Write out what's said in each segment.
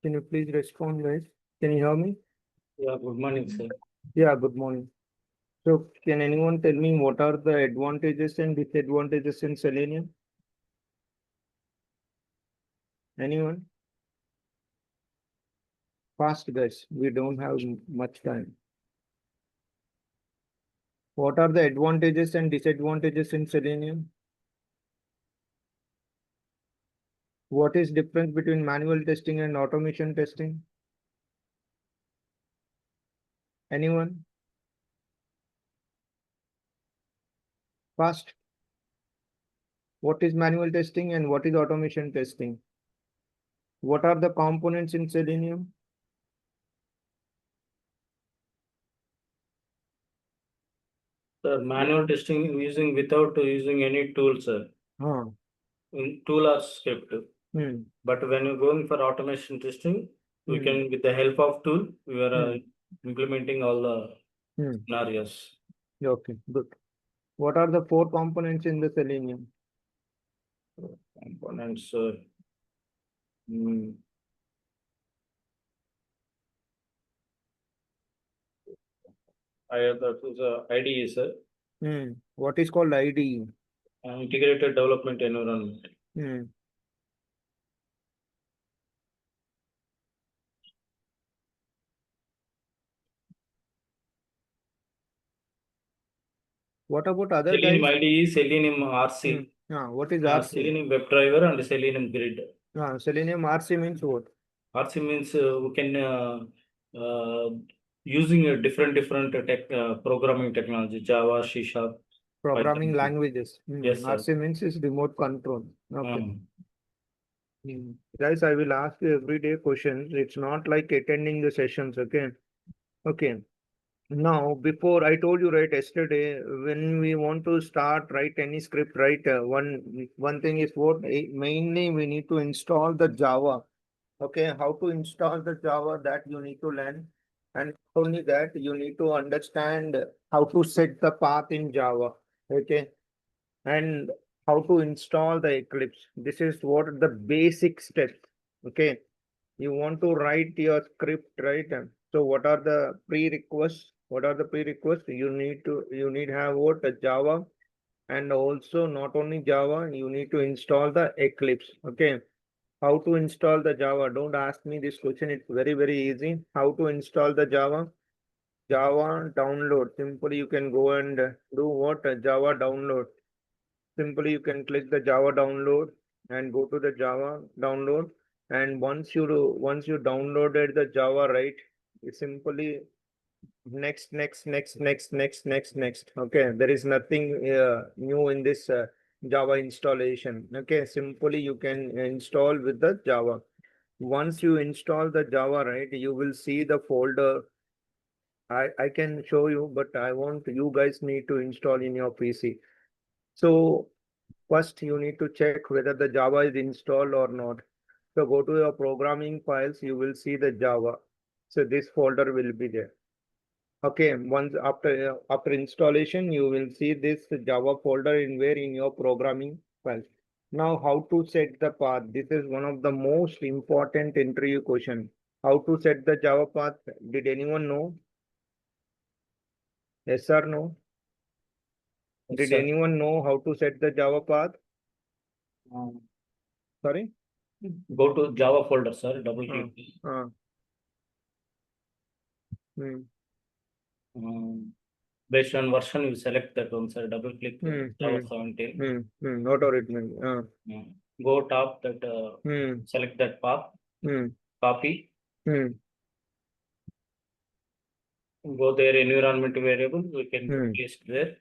Can you please respond, guys? Can you hear me? Yeah, good morning, sir. Yeah, good morning. So can anyone tell me what are the advantages and disadvantages in Selenium? Anyone? Fast, guys. We don't have much time. What are the advantages and disadvantages in Selenium? What is difference between manual testing and automation testing? Anyone? Fast. What is manual testing and what is automation testing? What are the components in Selenium? Sir, manual testing using without using any tool, sir. Huh. In tool or script. Hmm. But when you're going for automation testing, we can, with the help of tool, we are implementing all the scenarios. Okay, good. What are the 4 components in the Selenium? Components, that is IDE, sir. What is called IDE? Integrated Development Environment. What about other Selenium guys? IDE, Selenium RC. What is RC? Selenium WebDriver and Selenium Grid. Selenium RC means what? RC means we can using a different programming technology, Java, C#. Programming languages. Yes, sir. RC means is remote control. Okay. Guys, I will ask you everyday questions. It's not like attending the sessions, okay? Okay. Now, before I told you right yesterday, when we want to start write any script, right? One thing is what mainly we need to install the Java. Okay, how to install the Java, that you need to learn, and only that you need to understand how to set the path in Java. Okay, and how to install the Eclipse. This is what the basic steps. Okay, you want to write your script, right? So what are the prerequisites? What are the prerequisites? You need have what a Java, and also not only Java, you need to install the Eclipse. Okay, how to install the Java? Don't ask me this question. It's very, very easy. How to install the Java? Java download. Simply you can go and do what? Java download. Simply you can click the Java download and go to the Java download. And once you downloaded the Java, right? You simply next. Okay, there is nothing new in this Java installation. Okay, simply you can install with the Java. Once you install the Java, right, you will see the folder. I can show you, but I want you guys need to install in your PC. So first you need to check whether the Java is installed or not. So go to your programming files, you will see the Java. So this folder will be there. Okay, once after installation, you will see this Java folder in your programming files. Now, how to set the path? This is one of the most important interview question. How to set the Java path? Did anyone know? Yes or no? Yes, Did sir. anyone know how to set the Java path? Sorry? Go to Java folder, sir. Double click. Based on version, you select that one, sir. Double click Java 17. Auto written. Go top that, select that path, copy. Go there, environment variable, we can paste there.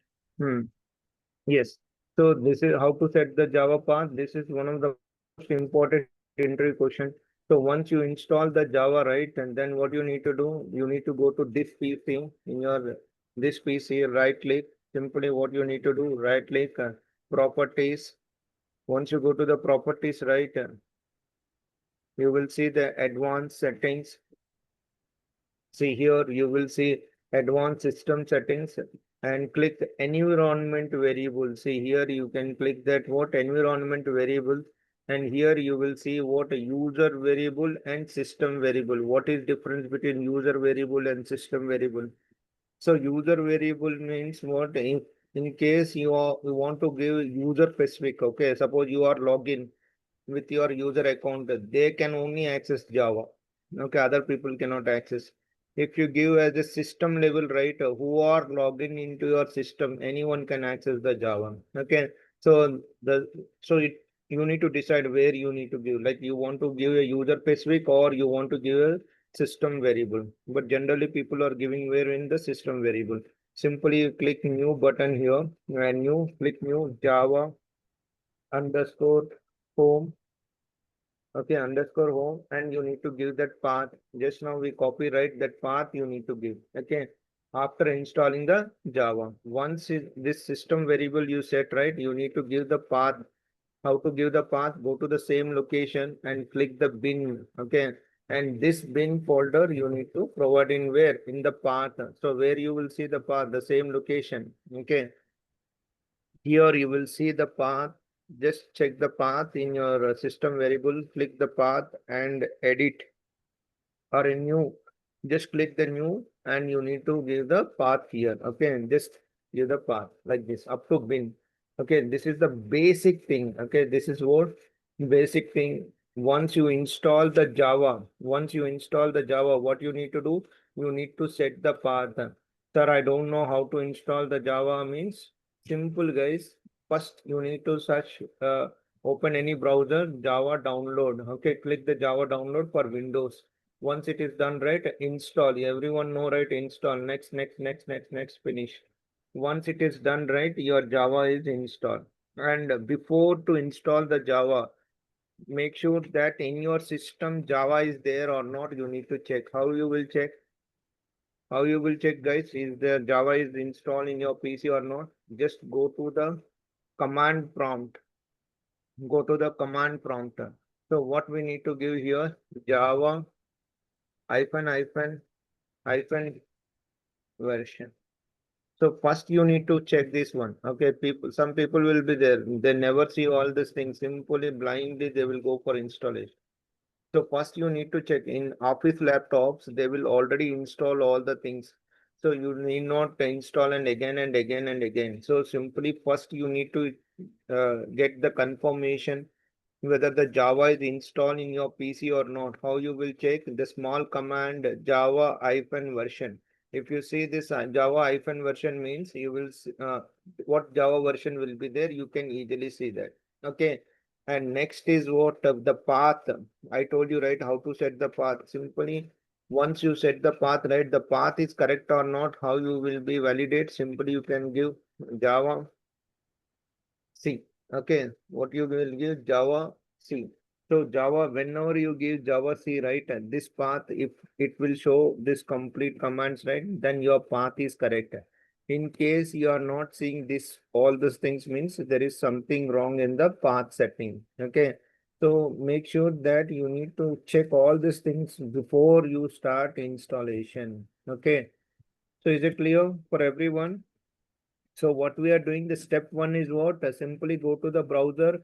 Yes. So this is how to set the Java path. This is one of the most important interview question. So once you install the Java, right, and then what you need to do, you need to go to this PC in your this PC, right click. Simply what you need to do, right click, properties. Once you go to the properties, right, you will see the advanced settings. See here, you will see advanced system settings and click environment variable. See here, you can click that what environment variable. And here you will see what a user variable and system variable. What is difference between user variable and system variable? So user variable means what? In case you want to give user specific, okay, suppose you are login with your user account, they can only access Java. Okay, other people cannot access. If you give as a system level, right, who are logging into your system, anyone can access the Java. Okay, so you need to decide where you need to give. Like you want to give a user specific or you want to give a system variable. But generally, people are giving where in the system variable. Simply you click new button here and you click new Java underscore home. Okay, underscore home, and you need to give that path. Just now we copyright that path you need to give. Okay, after installing the Java. Once this system variable you set, right, you need to give the path. How to give the path? Go to the same location and click the bin. Okay, and this bin folder you need to provide in where? In the path. So where you will see the path, the same location. Okay, here you will see the path. Just check the path in your system variable, click the path and edit or a new. Just click the new and you need to give the path here. Okay, and just give the path like this up to bin. Okay, this is the basic thing. Okay, this is what basic thing. Once you install the Java, what you need to do? You need to set the path. Sir, I don't know how to install the Java means simple guys. First, you need to search, open any browser, Java download. Okay, click the Java download for Windows. Once it is done, right, install. Everyone know, right, install. Next, finish. Once it is done, right, your Java is installed. And before to install the Java, make sure that in your system Java is there or not. You need to check. How you will check? How you will check, guys? Is the Java is installed in your PC or not? Just go to the command prompt. Go to the command prompt. So what we need to give here? Java hyphen hyphen hyphen version. So first you need to check this one. Okay, some people will be there. They never see all these things. Simply blindly they will go for installation. So first you need to check in office laptops. They will already install all the things. So you need not install and again and again and again. So simply first you need to get the confirmation whether the Java is installed in your PC or not. How you will check? The small command Java hyphen version. If you see this Java hyphen version means you will what Java version will be there. You can easily see that. Okay. And next is what the path. I told you, right, how to set the path. Simply once you set the path, right, the path is correct or not. How you will be validate? Simply you can give Java C. Okay, what you will give Java C. So Java, whenever you give Java C, right, and this path, if it will show this complete commands, right, then your path is correct. In case you are not seeing this, all these things means there is something wrong in the path setting. Okay, so make sure that you need to check all these things before you start installation. Okay, so is it clear for everyone? So what we are doing, the step one is what? Simply go to the browser,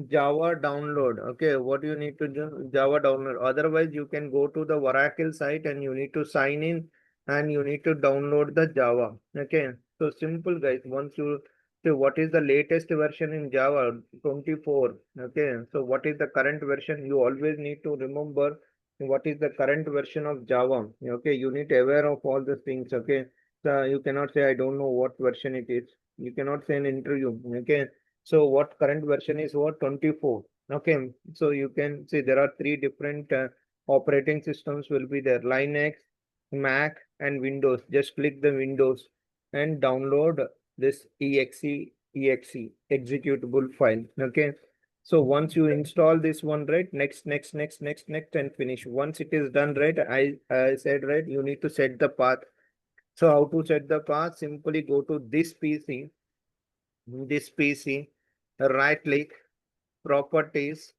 Java download. Okay, what you need to do, Java download. Otherwise, you can go to the Oracle site and you need to sign in and you need to download the Java. Okay, so simple guys. Once you see what is the latest version in Java 24. Okay, so what is the current version? You always need to remember what is the current version of Java. Okay, you need to aware of all the things. Okay, you cannot say I don't know what version it is. You cannot say an interview. Okay. So what current version is what? 24. Okay. So you can see there are three different operating systems will be there. Linux, Mac and Windows. Just click the Windows and download this exe executable file. Okay. So once you install this one, right? Next and finish. Once it is done, right? I said, right, you need to set the path. So how to set the path? Simply go to this PC, right click, properties,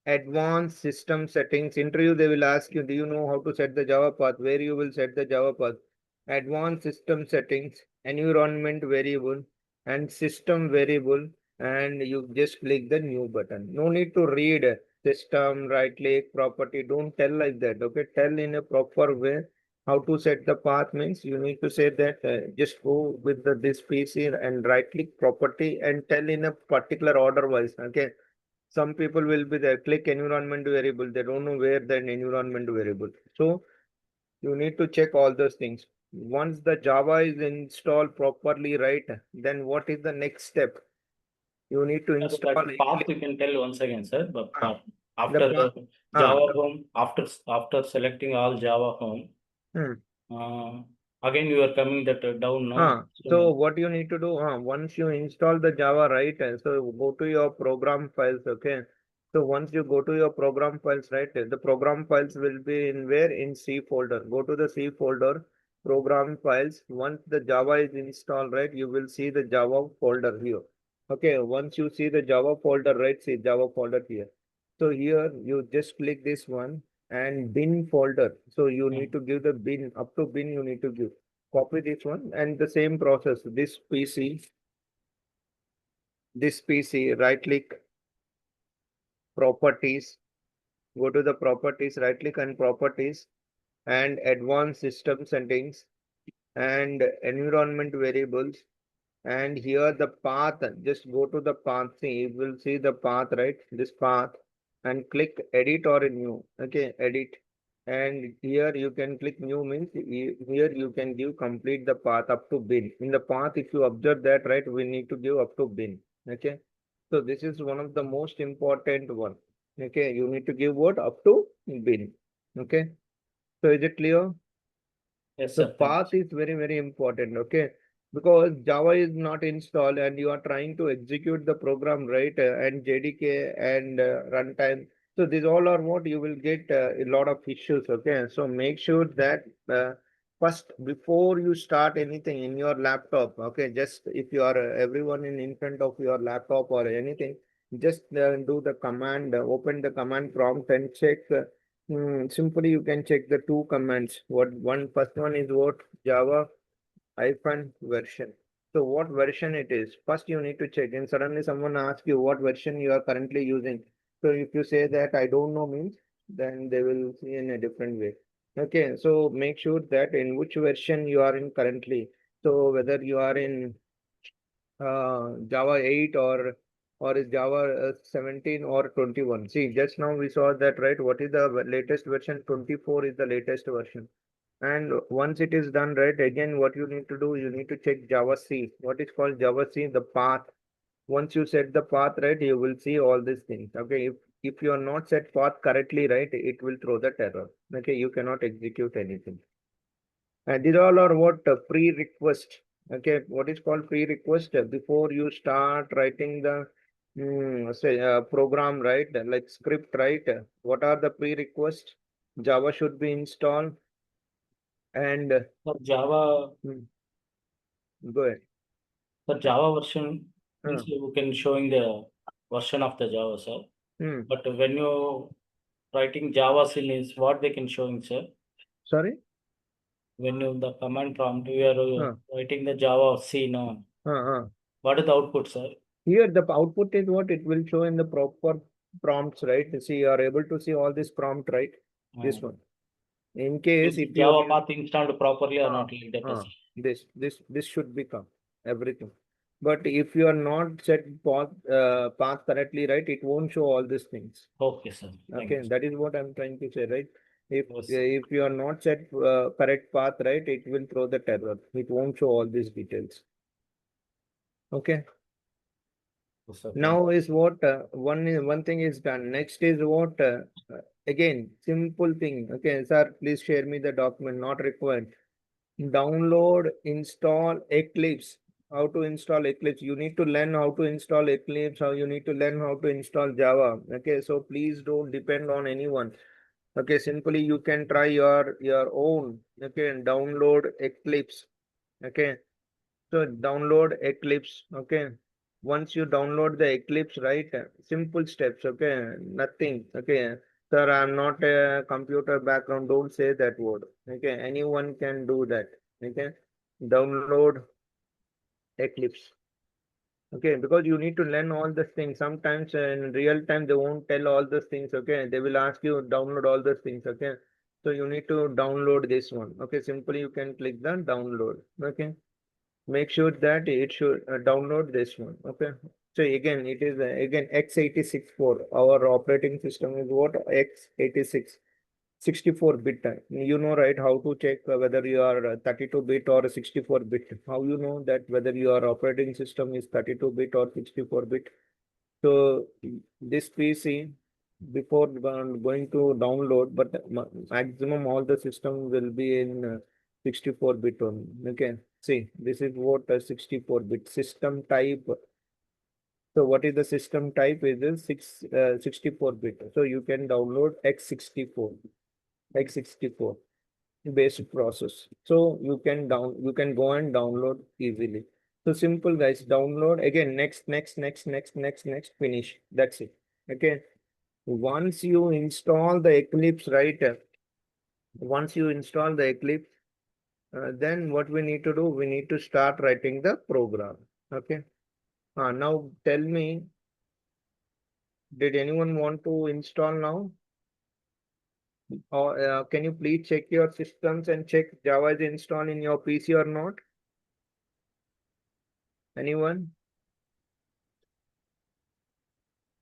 advanced system settings. Interview, they will ask you, do you know how to set the Java path? Where you will set the Java path? Advanced system settings, environment variable and system variable and you just click the new button. No need to read system, right click, property. Don't tell like that. Okay, tell in a proper way. How to set the path means you need to say that just go with this PC and right click property and tell in a particular order wise. Okay, some people will be there, click environment variable. They don't know where the environment variable. So you need to check all those things. Once the Java is installed properly, right, then what is the next step? You need to install That path you can tell once again, sir. But uh, the after path. Java The, home, after selecting all Java home, hmm. uh, again you are coming that down now. So what you need to do, once you install the Java, right? So go to your program files, okay? So once you go to your program files, right? The program files will be in where? In C folder. Go to the C folder, program files. Once the Java is installed, right? You will see the Java folder here. Okay, once you see the Java folder, right? See Java folder here. So here you just click this one and bin folder. So you need to give the bin, up to bin you need to give. Copy this one and the same process. This PC, right click, properties, go to the properties, right click and properties and advanced system settings and environment variables. And here the path, just go to the path. See, you will see the path, right? This path and click edit or new. Okay, edit. And here you can click new means here you can give complete the path up to bin. In the path, if you observe that, right, we need to give up to bin. Okay. So this is one of the most important one. Okay, you need to give what up to bin. Okay. So is it clear? Yes, The sir. path is very, very important, okay? Because Java is not installed and you are trying to execute the program, right? And JDK and runtime. So these all are what you will get a lot of issues, okay? So make sure that first, before you start anything in your laptop, okay? Just if you are everyone in front of your laptop or anything, just do the command, open the command prompt and check. Simply, you can check the two commands. First one is what Java hyphen version. So what version it is? First, you need to check. And suddenly, someone asks you what version you are currently using. So if you say that I don't know means, then they will see in a different way. Okay, so make sure that in which version you are in currently. So whether you are in Java 8 or is Java 17 or 21. See, just now we saw that, right? What is the latest version? 24 is the latest version. And once it is done, right, again, what you need to do, you need to check Java C. What is called Java C? The path. Once you set the path, right, you will see all these things. Okay, if you are not set path correctly, right, it will throw the error. Okay, you cannot execute anything. And these all are what pre-request. Okay, what is called pre-request before you start writing the say program, right? Like script, right? What are the pre-request? Java should be installed and For Java, go ahead. for Java version Uh, means you can showing the version of the Java, sir. hmm. But when you writing Java is what they can showing, sir. Sorry? When you the command prompt you are Uh, writing the Java C now. uh, uh. What is the output, sir? Here the output is what it will show in the proper prompts, right? See, you are able to see all this prompt, right? This one. In case Means if you Java path installed properly or not like that, uh, sir. this should become everything. But if you are not set path correctly, right, it won't show all these things. Okay, sir. Thank Okay, you. that is what I'm trying to say, right? Yes. If you are not set correct path, right, it will throw the error. It won't show all these details. Okay. Yes, sir. Now is what one thing is done. Next is what again simple thing. Okay, sir, please share me the document. Not required. Download, install Eclipse. How to install Eclipse? You need to learn how to install Eclipse. How you need to learn how to install Java. Okay, so please don't depend on anyone. Okay, simply you can try your own. Okay, and download Eclipse. Okay, so download Eclipse. Okay, once you download the Eclipse, right? Simple steps. Okay, nothing. Okay, sir, I'm not a computer background. Don't say that word. Okay, anyone can do that. Okay, download Eclipse. Okay, because you need to learn all the things. Sometimes in real time they won't tell all those things. Okay, they will ask you download all those things. Okay, so you need to download this one. Okay, simply you can click the download. Okay, make sure that it should download this one. Okay, so again it is again x86 for our operating system is what x86 64-bit time. You know, right, how to check whether you are 32-bit or 64-bit. How you know that whether your operating system is 32-bit or 64-bit? So this PC, before going to download, but maximum all the system will be in 64-bit only. Okay, see, this is what a 64-bit system type. So what is the system type? Is a 64-bit. So you can download x64. x64 basic process, so you can go and download easily. So simple guys, download again, next, finish, that's it. Okay, once you install the Eclipse, right, once you install the Eclipse, then what we need to do, we need to start writing the program. Okay, now tell me, did anyone want to install now? Or can you please check your systems and check Java is installed in your PC or not? Anyone?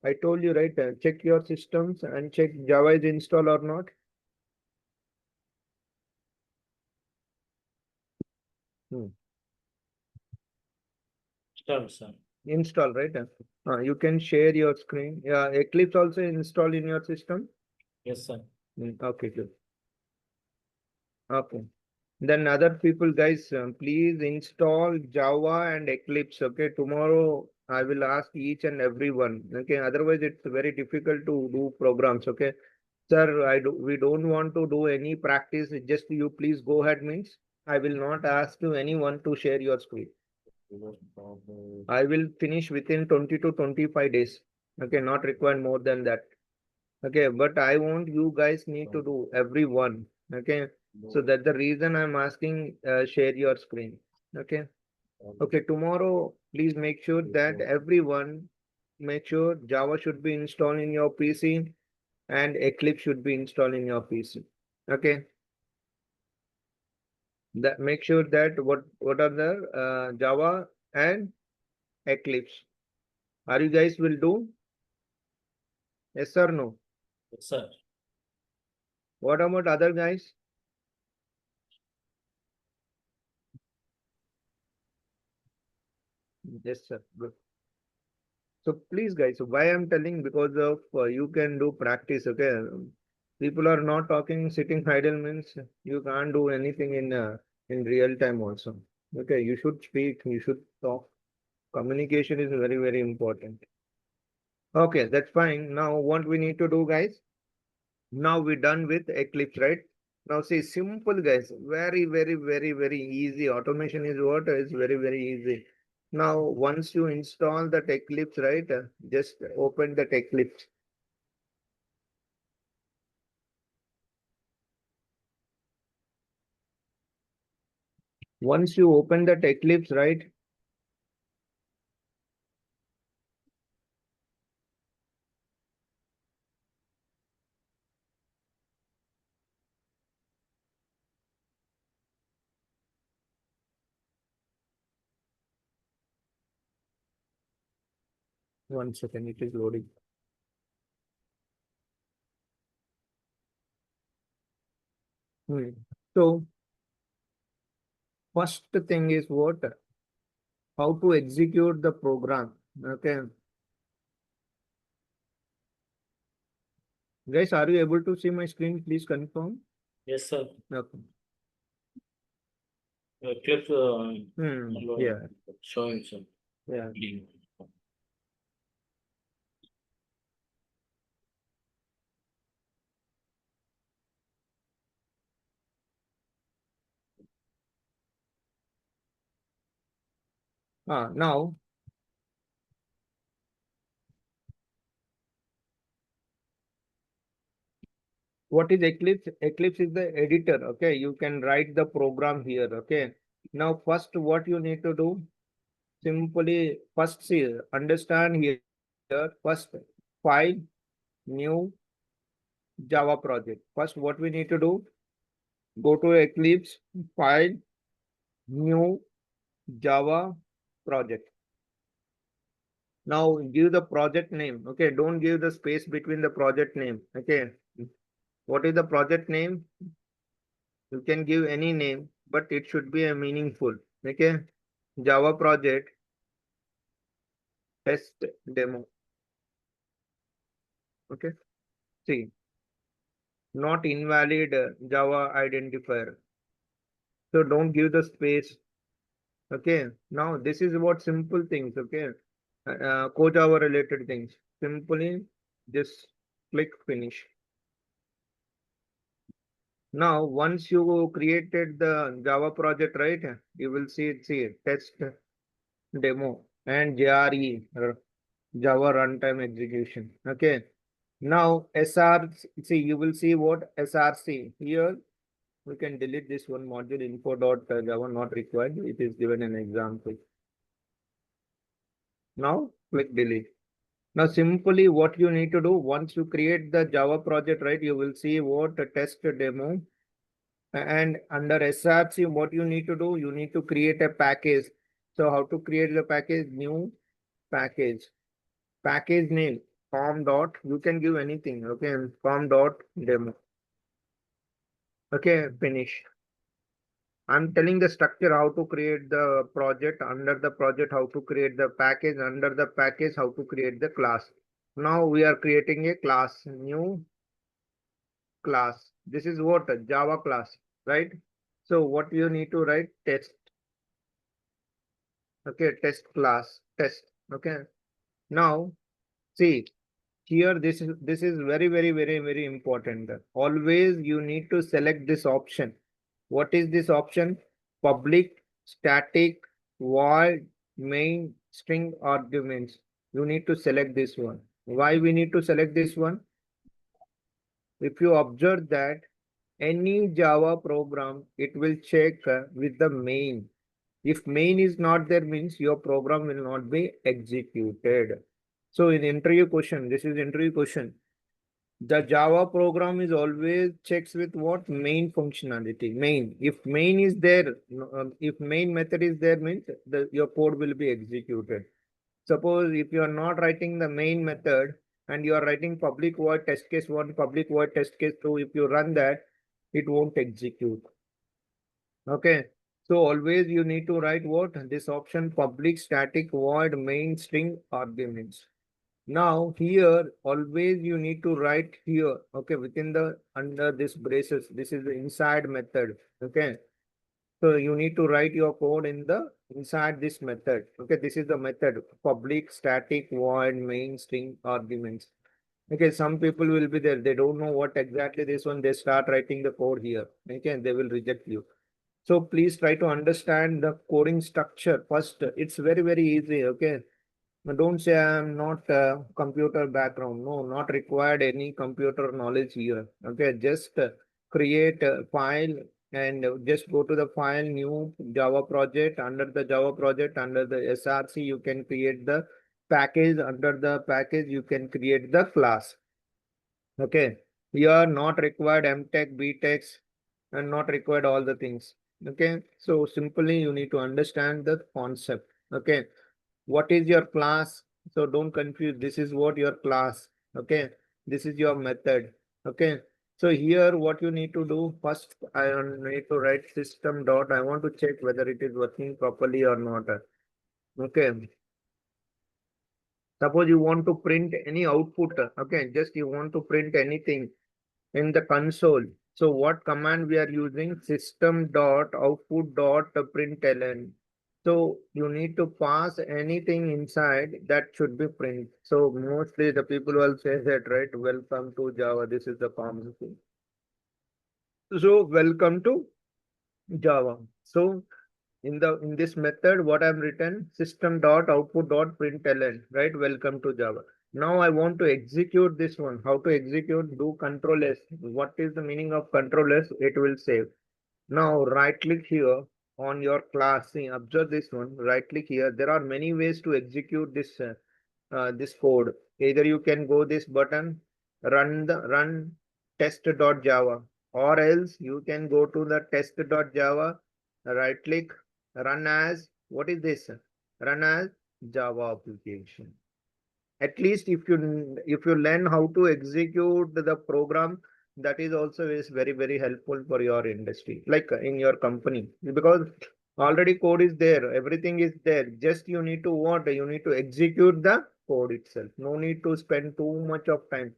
I told you, right? Check your systems and check Java is installed or not. Sure, sir. Install, right? You can share your screen. Yeah, Eclipse also installed in your system. Yes, sir. Okay, good. Okay. Then other people, guys, please install Java and Eclipse. Okay, tomorrow I will ask each and every one. Okay, otherwise it's very difficult to do programs. Okay, sir, we don't want to do any practice. Just you please go ahead means I will not ask you anyone to share your screen. I will finish within 20 to 25 days. Okay, not required more than that. Okay, but I want you guys need to do everyone. Okay, so that's the reason I'm asking share your screen. Okay, okay, tomorrow please make sure that everyone make sure Java should be installed in your PC and Eclipse should be installed in your PC. Okay, that make sure that what are the Java and Eclipse. Are you guys will do? Yes or no? Yes, sir. What about other guys? Yes, sir. Good. So please, guys, why I'm telling, because of you can do practice. Okay, people are not talking, sitting idle means you can't do anything in real time also. Okay, you should speak, you should talk. Communication is very important. Okay, that's fine. Now what we need to do, guys? Now we're done with Eclipse, right? Now see, simple guys, very easy. Automation is what is very easy. Now once you install that Eclipse, right? Just open that Eclipse. Once you open that Eclipse, right? One second, it is loading. So first thing is what? How to execute the program. Okay. Guys, are you able to see my screen? Please confirm. Yes, sir. Okay. Clips Yeah. showing, sir. Yeah. Now what is Eclipse? Eclipse is the editor. Okay, you can write the program here. Okay. Now first what you need to do? simply first see, understand here, first file, new Java project. First, what we need to do, go to Eclipse, file, new Java project. Now give the project name. Okay, don't give the space between the project name. Okay, what is the project name? You can give any name, but it should be a meaningful. Okay, Java project test demo. Okay, see, not invalid Java identifier. So don't give the space. Okay, now this is what simple things. Okay, CoreJava related things. Simply just click finish. Now, once you created the Java project, right, you will see test demo and JRE, Java runtime execution. Okay. Now, SRC, you will see what SRC. Here, we can delete this one module info.java not required. It is given an example. Now, click delete. Now, simply what you need to do, once you create the Java project, right, you will see what test demo. And under SRC, what you need to do, you need to create a package. So how to create the package? New package. Package name, com dot, you can give anything. Okay, com dot demo. Okay, finish. I'm telling the structure how to create the project, under the project how to create the package, under the package how to create the class. Now we are creating a class, new class. This is what? Java class, right? So what you need to write? Test. Okay, test class, test. Okay. Now see here, this is very important. Always you need to select this option. What is this option? Public static void main string arguments. You need to select this one. Why we need to select this one? If you observe that any Java program, it will check with the main. If main is not there, means your program will not be executed. So in interview question, this is interview question. The Java program is always checks with what? Main functionality. Main. If main is there, if main method is there, means your code will be executed. Suppose if you are not writing the main method and you are writing public void test case 1, public void test case 2, if you run that, it won't execute. Okay. So always you need to write what? This option, public static void main string arguments. Now here always you need to write here. Okay, within the under this braces, this is the inside method. Okay. So you need to write your code in the inside this method. Okay, this is the method, public static void main string arguments. Okay, some people will be there. They don't know what exactly this one. They start writing the code here. Okay, they will reject you. So please try to understand the coding structure first. It's very easy. Okay. Now don't say I'm not computer background. No, not required any computer knowledge here. Okay. Just create a file and just go to the file, new Java project. Under the Java project, under the SRC, you can create the package. Under the package, you can create the class. Okay. Here not required MTech, BTech, and not required all the things. Okay. So simply you need to understand the concept. Okay. What is your class? So don't confuse. This is what your class. Okay. This is your method. Okay. So here what you need to do first, I need to write system dot. I want to check whether it is working properly or not. Okay. Suppose you want to print any output. Okay. Just you want to print anything in the console. So what command we are using? System dot output dot println. So you need to pass anything inside that should be print. So mostly the people will say that, right? Welcome to Java. This is the common thing. So welcome to Java. So in this method, what I've written, system dot output dot println, right? Welcome to Java. Now I want to execute this one. How to execute? Do Control S. What is the meaning of Control S? It will save. Now right click here on your class. See, observe this one. Right click here. There are many ways to execute this code. Either you can go this button, run test.java, or else you can go to the test.java, right click, run as, what is this? Run as Java application. At least if you learn how to execute the program, that is also is very helpful for your industry, like in your company, because already code is there, everything is there, just you need to what, you need to execute the code itself. No need to spend too much of time.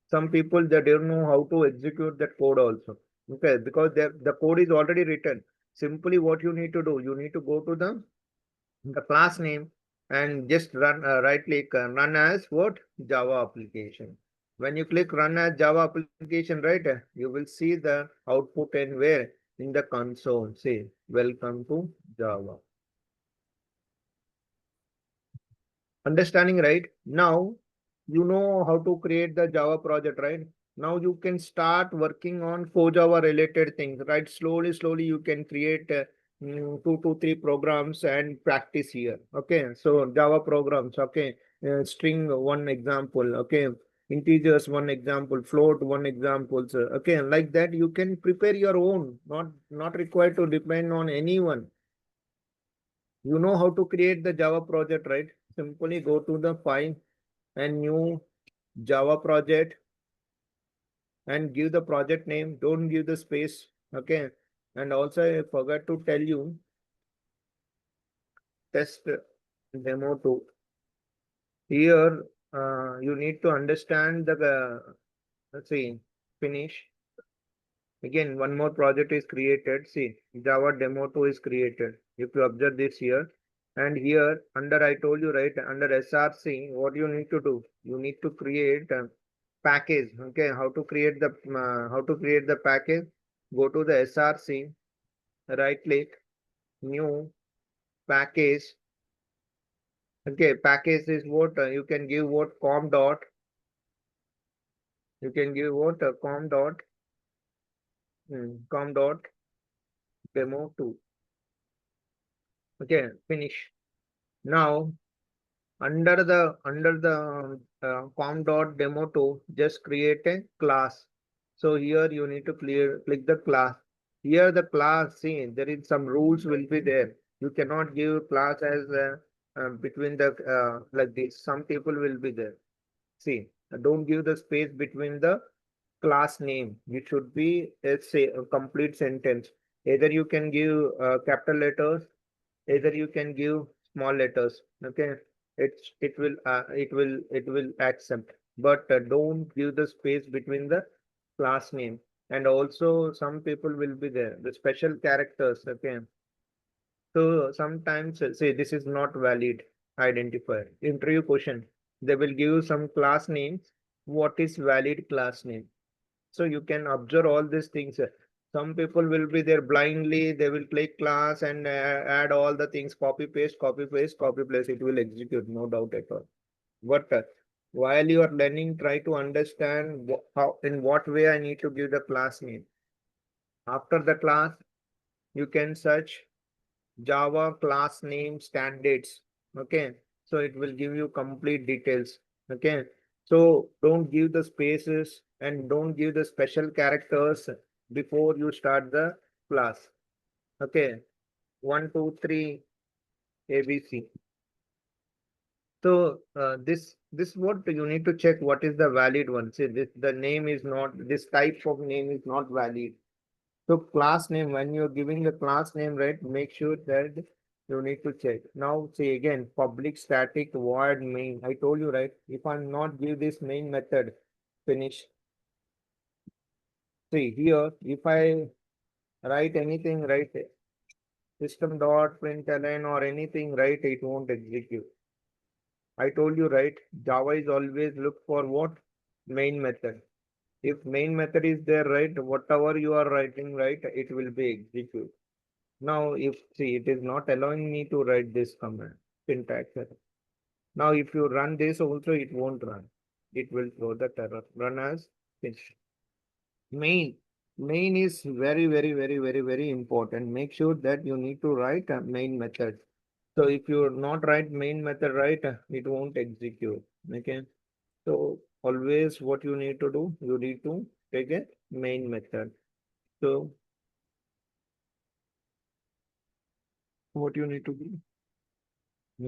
Some people, they don't know how to execute that code also. Okay, because the code is already written. Simply what you need to do, you need to go to the class name and just right click, run as what, Java application. When you click run as Java application, right, you will see the output and where, in the console, say welcome to Java. Understanding, right? Now you know how to create the Java project, right? Now you can start working on CoreJava related things, right? Slowly you can create 2 to 3 programs and practice here. Okay, so Java programs. Okay, string one example. Okay, integers one example, float one example. So, okay, like that you can prepare your own. Not required to depend on anyone. You know how to create the Java project, right? Simply go to the file and new Java project and give the project name. Don't give the space. Okay. And also I forgot to tell you, test demo 2. Here you need to understand the let's see, finish. Again, one more project is created. See, Java demo 2 is created. If you observe this here, and here under, I told you, right, under SRC, what you need to do? You need to create a package. Okay, how to create the package? Go to the SRC, right click, new package. Okay, package is what, you can give what, com dot. You can give what, com dot demo 2. Okay, finish. Now under the com dot demo 2, just create a class. So here you need to click the class. Here the class, see, there is some rules will be there. You cannot give class as between the like this. Some people will be there. See, don't give the space between the class name. It should be, let's say, a complete sentence. Either you can give capital letters, either you can give small letters. Okay, it will accept, but don't give the space between the class name. And also some people will be there, the special characters. Okay, so sometimes say this is not valid identifier. Interview question, they will give you some class names. What is valid class name? So you can observe all these things. Some people will be there blindly, they will click class and add all the things, copy paste, copy paste, copy paste, it will execute, no doubt at all. But while you are learning, try to understand how, in what way I need to give the class name. After the class, you can search Java class name standards. Okay, so it will give you complete details. Okay, so don't give the spaces and don't give the special characters before you start the class. Okay, 1, 2, 3, ABC. So this what you need to check, what is the valid one. See, the name is not, this type of name is not valid. So class name, when you're giving the class name, right, make sure that you need to check. Now see again, public static void main. I told you, right, if I'm not give this main method, finish. See here, if I write anything, right, system dot println or anything, right, it won't execute. I told you, right, Java is always look for what? Main method. If main method is there, right, whatever you are writing, right, it will be executed. Now, if see, it is not allowing me to write this command, syntax error. Now, if you run this also, it won't run. It will throw the error. Run as finish. Main. Main is very important. Make sure that you need to write a main method. So if you not write main method right, it won't execute. Okay. So always what you need to do, you need to take a main method. So what you need to do,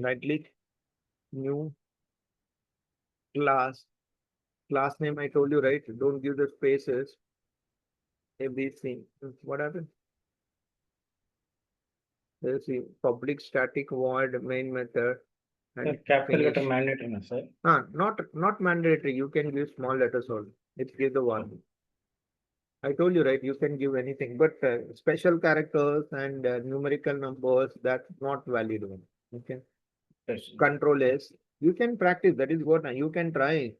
right click, new class. Class name I told you, right? Don't give the spaces. ABC. What happened? Let's see. Public static void main method and Capital letter finish. mandatory, sir. Not mandatory. You can give small letters also. It's give the one. I told you, right? You can give anything, but special characters and numerical numbers, that's not valid one. Okay. Yes. Control S. You can practice. That is what you can try.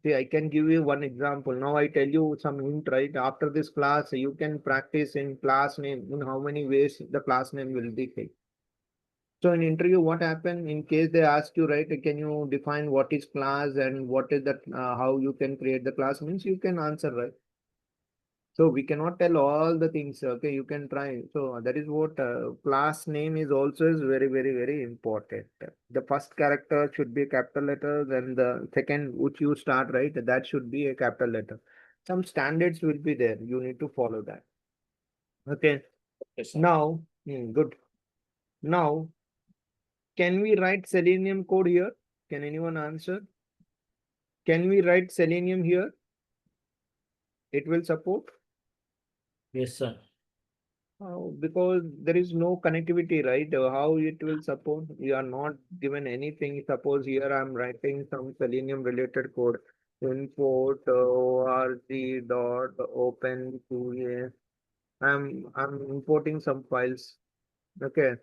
See, I can give you one example. Now I tell you some hint, right? After this class, you can practice in class name, in how many ways the class name will be taken. So in interview, what happened in case they ask you, right? Can you define what is class and what is that, how you can create the class means you can answer, right? So we cannot tell all the things. Okay, you can try. So that is what class name is also is very important. The first character should be a capital letter, then the second which you start, right, that should be a capital letter. Some standards will be there. You need to follow that. Okay. Yes, sir. Now, good. Now, can we write Selenium code here? Can anyone answer? Can we write Selenium here? It will support. Yes, sir. Because there is no connectivity, right? How it will support? You are not given anything. Suppose here I'm writing some Selenium related code. Import org dot open QA. I'm importing some files. Okay.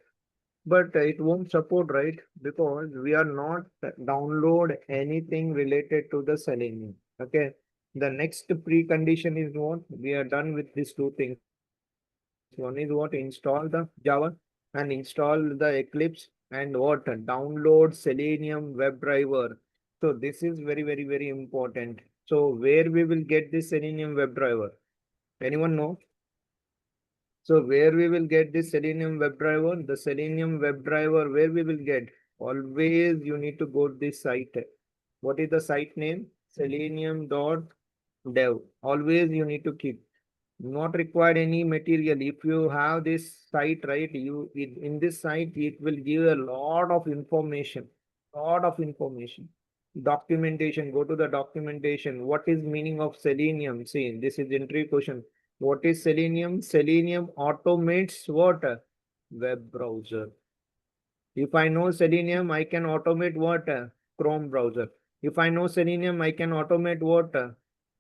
But it won't support, right? Because we are not download anything related to the Selenium. Okay. The next precondition is what? We are done with these two things. One is what? Install the Java and install the Eclipse and what? Download Selenium WebDriver. So this is very important. So where we will get this Selenium WebDriver? Anyone know? So where we will get this Selenium WebDriver? The Selenium WebDriver, where we will get? Always you need to go to this site. What is the site name? Selenium.dev. Always you need to keep. Not required any material. If you have this site, right, in this site it will give a lot of information. Documentation. Go to the documentation. What is meaning of Selenium? See, this is entry question. What is Selenium? Selenium automates what? Web browser. If I know Selenium, I can automate what? Chrome browser. If I know Selenium, I can automate what?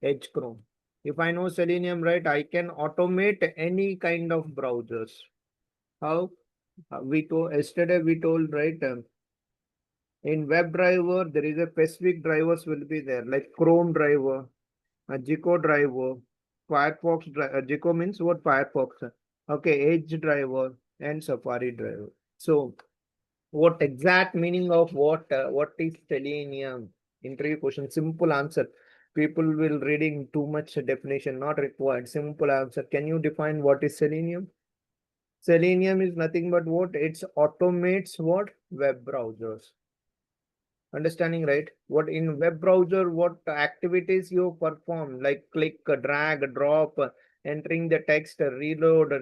Edge Chrome. If I know Selenium, right, I can automate any kind of browsers. How? Yesterday we told, right, in WebDriver, there is a specific drivers will be there, like Chrome driver, a Gecko driver, Firefox driver. Gecko means what? Firefox. Okay, Edge driver and Safari driver. So what exact meaning of what is Selenium? Interview question. Simple answer. People will reading too much definition, not required. Simple answer. Can you define what is Selenium? Selenium is nothing but what? It automates what? Web browsers. Understanding, right? What in web browser, what activities you perform, like click, drag, drop, entering the text, reload,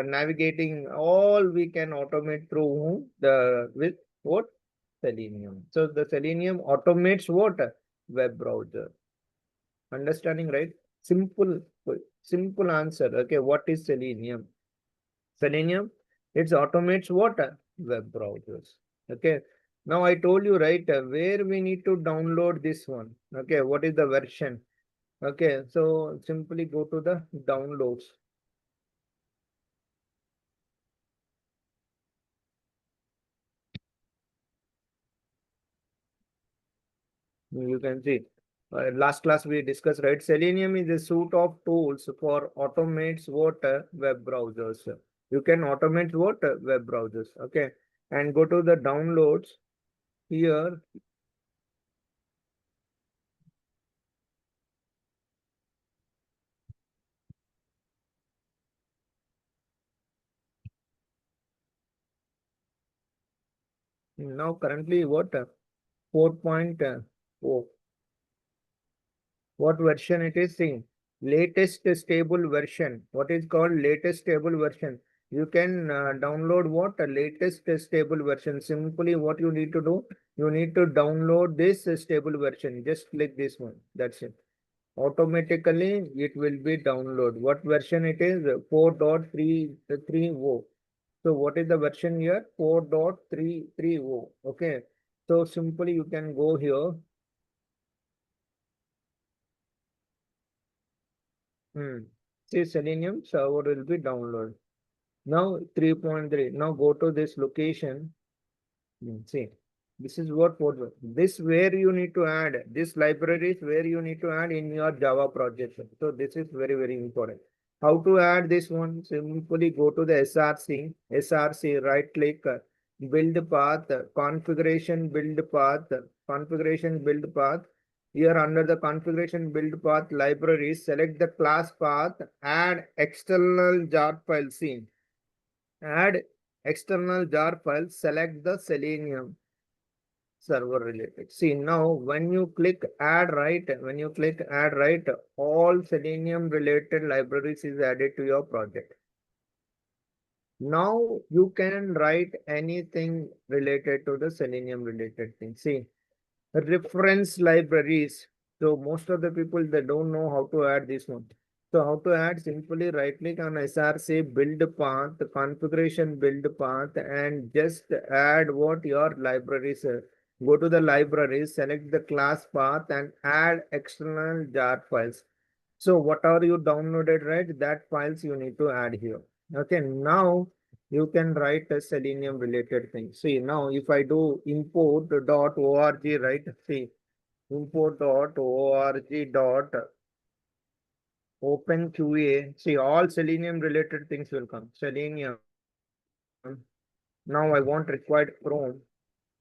navigating, all we can automate through the with what? Selenium. So the Selenium automates what? Web browser. Understanding, right? Simple answer. Okay, what is Selenium? Selenium, it automates what? Web browsers. Okay. Now I told you, right, where we need to download this one. Okay, what is the version? Okay, so simply go to the downloads. You can see. Last class we discussed, right? Selenium is a suite of tools for automates what? Web browsers. You can automate what? Web browsers. Okay. And go to the downloads. Here, Now currently what 4.0. What version it is saying? Latest stable version. What is called latest stable version? You can download what? A latest stable version. Simply what you need to do, you need to download this stable version. Just click this one. That's it. Automatically it will be download. What version it is? 4.330. So what is the version here? 4.330. Okay. So simply you can go here. See, Selenium server will be downloaded. Now 3.3. Now go to this location. See, this is what this where you need to add this libraries where you need to add in your Java project. So this is very important. How to add this one? Simply go to the SRC, right click, build path, configuration build path. Here under the configuration build path libraries, select the class path, add external jar file. See, add external jar file, select the Selenium server related. See, now when you click add right, all Selenium related libraries is added to your project. Now you can write anything related to the Selenium related thing. See, reference libraries. So most of the people, they don't know how to add this one. So how to add? Simply right click on SRC build path, configuration build path, and just add what your libraries. Go to the libraries, select the class path and add external jar files. So whatever you downloaded, right, that files you need to add here. Okay, now you can write a Selenium related thing. See, now if I do import.org, right? See, import.org.openqa. See, all Selenium related things will come. Selenium. Now I want required Chrome.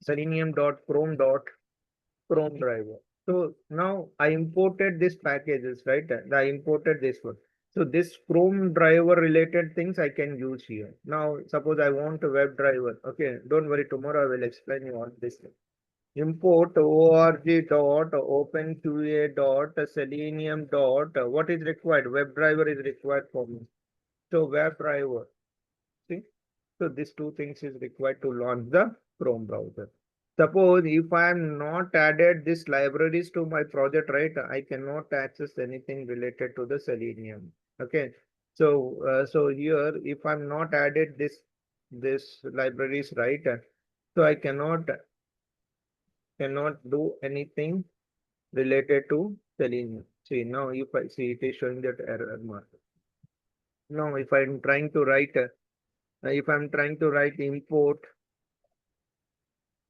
Selenium.chrome driver. So now I imported these packages, right? I imported this one. So this Chrome driver related things I can use here. Now suppose I want a web driver. Okay, don't worry, tomorrow I will explain you on this thing. Import org.openqa.selenium. What is required? Web driver is required for me. So web driver. See? So these two things is required to launch the Chrome browser. Suppose if I am not added these libraries to my project, right, I cannot access anything related to the Selenium. Okay. So here, if I'm not added this libraries, right, so I cannot do anything related to Selenium. See, now if I see it is showing that error mark. Now if I'm trying to write import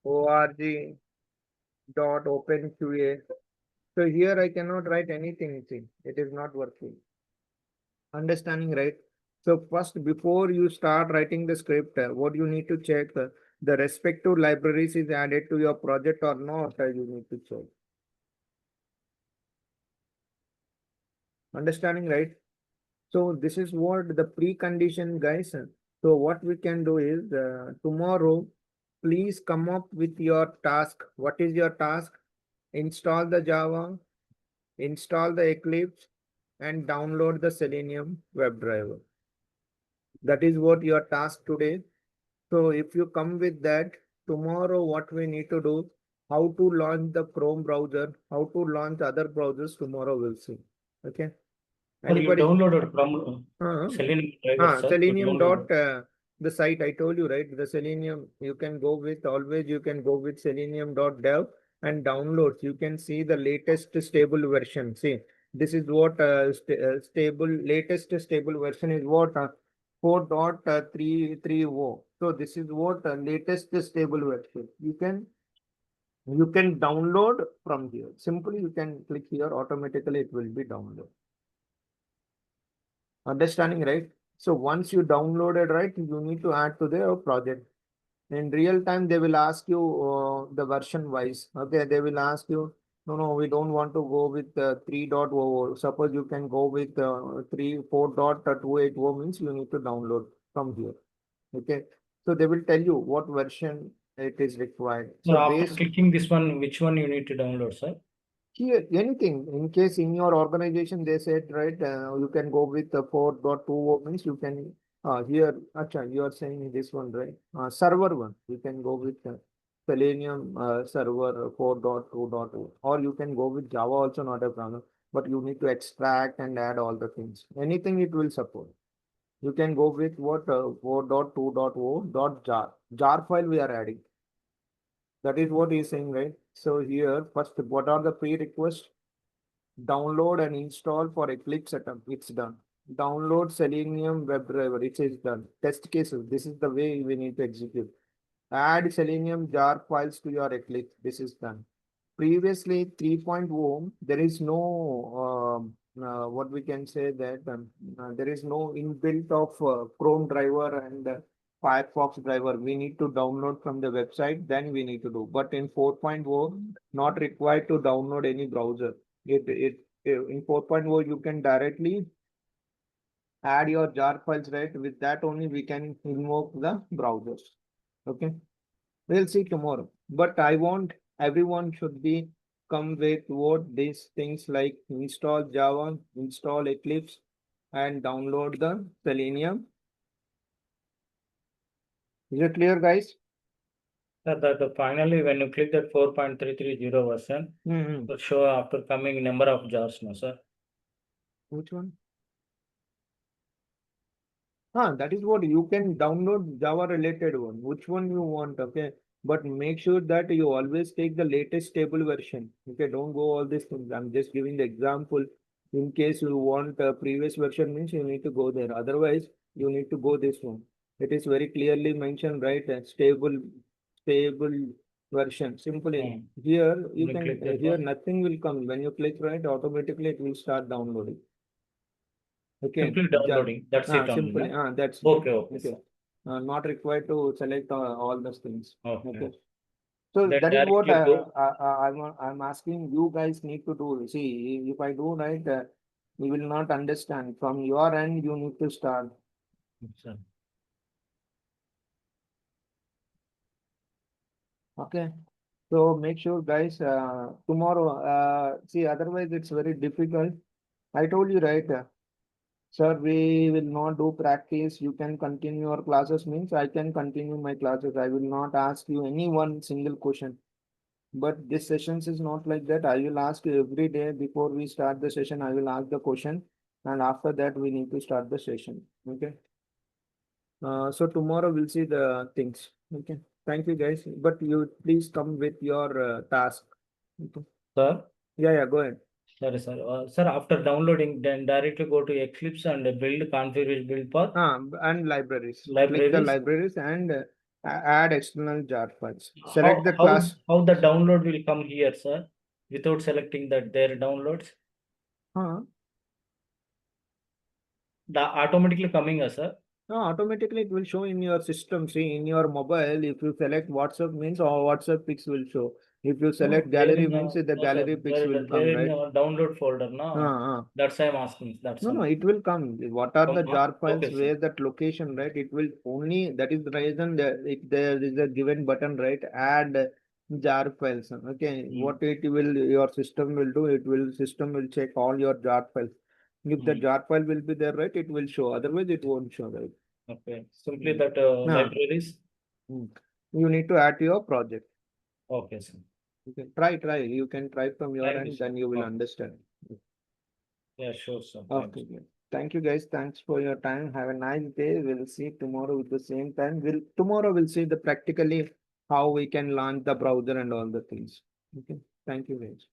org.openqa. So here I cannot write anything. See, it is not working. Understanding, right? So first, before you start writing the script, what you need to check, the respective libraries is added to your project or not, you need to check. Understanding, right? So this is what the precondition, guys. So what we can do is tomorrow, please come up with your task. What is your task? Install the Java, install the Eclipse, and download the Selenium WebDriver. That is what your task today. So if you come with that, tomorrow what we need to do, how to launch the Chrome browser, how to launch other browsers, tomorrow we'll see. Okay. Or you Anybody? downloaded from Selenium driver, sir. Selenium dot the site I told you, right? The Selenium you can go with, always you can go with selenium.dev and downloads. You can see the latest stable version. See, this is what latest stable version is what 4.330. So this is what latest stable version. You can download from here. Simply you can click here, automatically it will be downloaded. Understanding, right? So once you downloaded, right, you need to add to the project. In real time, they will ask you the version wise. Okay, they will ask you, no, we don't want to go with 3.0. Suppose you can go with 4.280 means you need to download from here. Okay, so they will tell you what version it is required. So So after based clicking this one, which one you need to download, sir? here, anything in case in your organization they said right, you can go with the 4.2 means you can here. Acha, you are saying this one right? Server one, you can go with Selenium server 4.2.2, or you can go with Java also, not a problem. But you need to extract and add all the things. Anything it will support. You can go with what 4.2.0.jar. Jar file we are adding. That is what he's saying, right? So here, first, what are the prerequisites? Download and install for Eclipse setup. It's done. Download Selenium WebDriver. It is done. Test cases. This is the way we need to execute. Add Selenium jar files to your Eclipse. This is done. Previously 3.0, there is no what we can say that there is no inbuilt of Chrome driver and Firefox driver. We need to download from the website, then we need to do. But in 4.0, not required to download any browser. In 4.0, you can directly add your jar files, right? With that only we can invoke the browsers. Okay. We'll see tomorrow. But I want everyone should be come with what these things like install Java, install Eclipse, and download the Selenium. Is it clear, guys? The finally, when you click that 4.330 version, it will show after coming number of jars, no, sir? Which one? That is what you can download Java related one. Which one you want, okay? But make sure that you always take the latest stable version. Okay, don't go all these things. I'm just giving the example. In case you want a previous version means you need to go there. Otherwise, you need to go this one. It is very clearly mentioned, right? Stable version. Simply here you can here nothing will come. When you click right, automatically it will start downloading. Okay. Simply downloading. That's it. Simply. That's okay. Okay. Not required to select all those things. Okay. So Then that is what directly I'm asking you guys need to do. See, if I do right, you will not understand. From your end, you need to start. Sir. Okay. So make sure guys, tomorrow, see, otherwise it's very difficult. I told you right, sir, we will not do practice. You can continue your classes means I can continue my classes. I will not ask you any one single question. But this sessions is not like that. I will ask you every day before we start the session. I will ask the question, and after that we need to start the session. Okay. So tomorrow we'll see the things. Okay. Thank you guys. But you please come with your task. Okay. Sir? Yeah, go ahead. Sorry, sir. Sir, after downloading, then directly go to Eclipse and build configure build path. And libraries. Libraries. Click the libraries and add external jar files. Select the class. How the download will come here, sir? Without selecting that their downloads. The automatically coming, sir. No, automatically it will show in your system. See, in your mobile, if you select WhatsApp means or WhatsApp pics will show. If you select gallery means the gallery pics will come, right? Download folder, no? That's why I'm asking. No, it will come. What are the jar files where that location, right? It will only, that is the reason that if there is a given button, right? Add jar files. Okay. What it will, your system will do, system will check all your jar files. If the jar file will be there, right, it will show. Otherwise, it won't show, right? Okay. Simply that libraries. You need to add to your project. Okay, sir. You can try. You can try from your end, then you will understand. Yeah, sure, sir. Okay. Thank you, guys. Thanks for your time. Have a nice day. We'll see tomorrow at the same time. Tomorrow we'll see the practically how we can launch the browser and all the things. Okay. Thank you, guys.